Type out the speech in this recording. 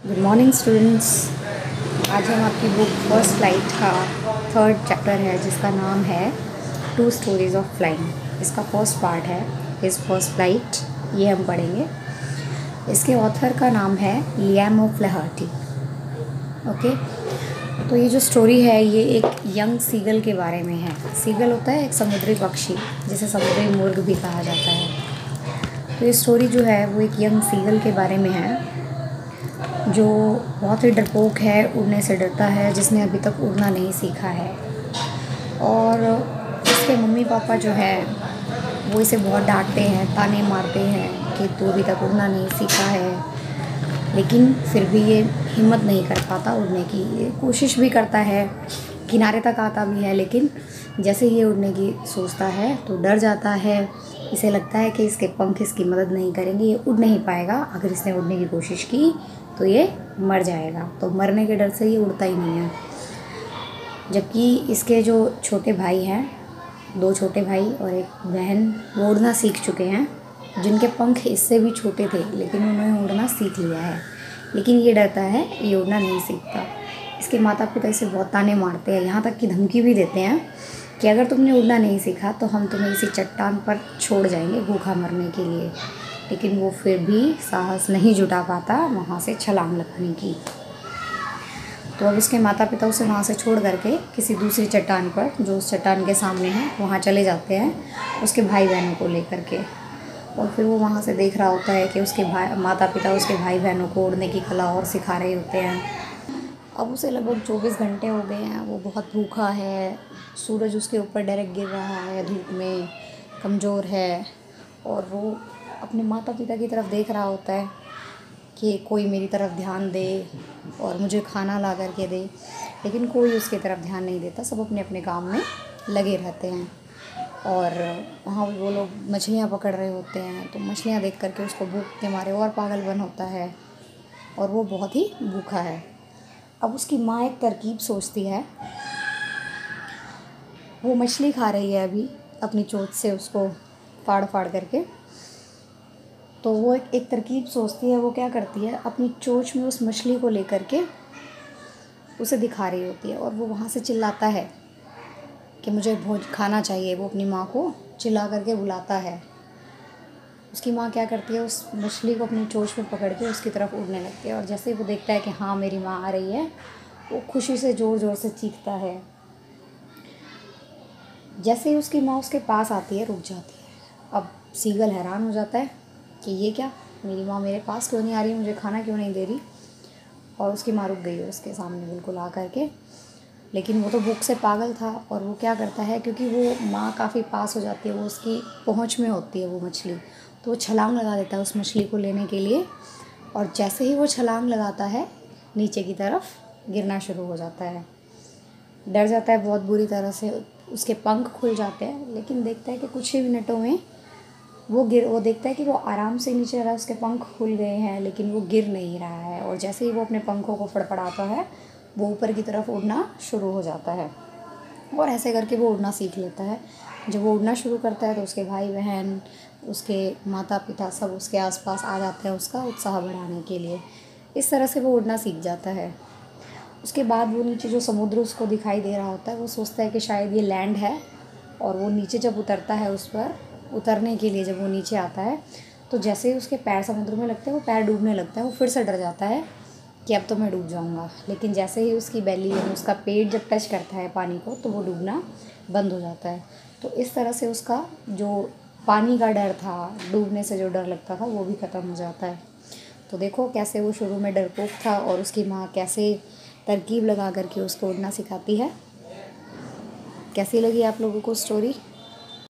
Good morning students. आज हम आपकी बुक फर्स्ट फ्लाइट का थर्ड चैप्टर है जिसका नाम है टू स्टोरीज़ ऑफ फ्लाइंग। इसका फर्स्ट पार्ट है हिज फर्स्ट फ्लाइट, ये हम पढ़ेंगे। इसके ऑथर का नाम है लियाम ओ फ्लैहर्टी। ओके, तो ये जो स्टोरी है ये एक यंग सीगल के बारे में है। सीगल होता है एक समुद्री पक्षी जिसे समुद्री मुर्ग भी कहा जाता है। तो ये स्टोरी जो है वो एक यंग सीगल के बारे में है जो बहुत ही डरपोक है, उड़ने से डरता है, जिसने अभी तक उड़ना नहीं सीखा है। और इसके मम्मी पापा जो है वो इसे बहुत डांटते हैं, ताने मारते हैं कि तू अभी तक उड़ना नहीं सीखा है। लेकिन फिर भी ये हिम्मत नहीं कर पाता उड़ने की। ये कोशिश भी करता है, किनारे तक आता भी है, लेकिन जैसे ये उड़ने की सोचता है तो डर जाता है। इसे लगता है कि इसके पंख इसकी मदद नहीं करेंगे, ये उड़ नहीं पाएगा। अगर इसने उड़ने की कोशिश की तो ये मर जाएगा। तो मरने के डर से ये उड़ता ही नहीं है। जबकि इसके जो छोटे भाई हैं, दो छोटे भाई और एक बहन, वो उड़ना सीख चुके हैं, जिनके पंख इससे भी छोटे थे, लेकिन उन्होंने उड़ना सीख लिया है। लेकिन ये डरता है, ये उड़ना नहीं सीखता। इसके माता पिता इसे बहुत ताने मारते हैं, यहाँ तक कि धमकी भी देते हैं कि अगर तुमने उड़ना नहीं सीखा तो हम तुम्हें इसी चट्टान पर छोड़ जाएंगे भूखा मरने के लिए। लेकिन वो फिर भी साहस नहीं जुटा पाता वहाँ से छलांग लगाने की। तो अब उसके माता पिता उसे वहाँ से छोड़ करके किसी दूसरी चट्टान पर, जो उस चट्टान के सामने है, वहाँ चले जाते हैं उसके भाई बहनों को लेकर के। और फिर वो वहाँ से देख रहा होता है कि उसके माता पिता उसके भाई बहनों को उड़ने की कला और सिखा रहे होते हैं। अब उसे लगभग 24 घंटे हो गए हैं, वो बहुत भूखा है। सूरज उसके ऊपर डायरेक्ट गिर रहा है, धूप में कमज़ोर है। और वो अपने माता पिता की तरफ देख रहा होता है कि कोई मेरी तरफ ध्यान दे और मुझे खाना ला कर के दे। लेकिन कोई उसकी तरफ ध्यान नहीं देता, सब अपने अपने काम में लगे रहते हैं। और वहाँ वो लोग मछलियाँ पकड़ रहे होते हैं, तो मछलियाँ देख करके उसको भूख के मारे और पागलपन होता है और वो बहुत ही भूखा है। अब उसकी माँ एक तरकीब सोचती है। वो मछली खा रही है अभी अपनी चोंच से उसको फाड़ फाड़ करके। तो वो एक तरकीब सोचती है। वो क्या करती है, अपनी चोंच में उस मछली को लेकर के उसे दिखा रही होती है और वो वहाँ से चिल्लाता है कि मुझे भोज खाना चाहिए। वो अपनी माँ को चिल्ला करके बुलाता है। उसकी माँ क्या करती है, उस मछली को अपनी चोंच में पकड़ के उसकी तरफ उड़ने लगती है। और जैसे ही वो देखता है कि हाँ मेरी माँ आ रही है, वो खुशी से ज़ोर ज़ोर से चीखता है। जैसे ही उसकी माँ उसके पास आती है, रुक जाती है। अब सीगल हैरान हो जाता है कि ये क्या, मेरी माँ मेरे पास क्यों नहीं आ रही, मुझे खाना क्यों नहीं दे रही। और उसकी माँ रुक गई है उसके सामने बिल्कुल आ करके। लेकिन वो तो भूख से पागल था। और वो क्या करता है, क्योंकि वो माँ काफ़ी पास हो जाती है, वो उसकी पहुँच में होती है वो मछली, तो वो छलांग लगा देता है उस मछली को लेने के लिए। और जैसे ही वो छलांग लगाता है, नीचे की तरफ गिरना शुरू हो जाता है। डर जाता है बहुत बुरी तरह से, उसके पंख खुल जाते हैं। लेकिन देखता है कि कुछ ही मिनटों में वो देखता है कि वो आराम से नीचे आ रहा है, उसके पंख खुल गए हैं, लेकिन वो गिर नहीं रहा है। और जैसे ही वो अपने पंखों को फड़फड़ाता है, वो ऊपर की तरफ उड़ना शुरू हो जाता है। और ऐसे करके वो उड़ना सीख लेता है। जब वो उड़ना शुरू करता है तो उसके भाई बहन, उसके माता पिता सब उसके आसपास आ जाते हैं उसका उत्साह बढ़ाने के लिए। इस तरह से वो उड़ना सीख जाता है। उसके बाद वो नीचे जो समुद्र उसको दिखाई दे रहा होता है, वो सोचता है कि शायद ये लैंड है। और वो नीचे जब उतरता है, उस पर उतरने के लिए जब वो नीचे आता है, तो जैसे ही उसके पैर समुद्र में लगते हैं, वो पैर डूबने लगता है। वो फिर से डर जाता है कि अब तो मैं डूब जाऊंगा। लेकिन जैसे ही उसकी बेली यानी उसका पेट जब टच करता है पानी को, तो वो डूबना बंद हो जाता है। तो इस तरह से उसका जो पानी का डर था, डूबने से जो डर लगता था, वो भी ख़त्म हो जाता है। तो देखो कैसे वो शुरू में डरपोक था और उसकी माँ कैसे तरकीब लगा करके उसको उड़ना सिखाती है। कैसी लगी आप लोगों को स्टोरी?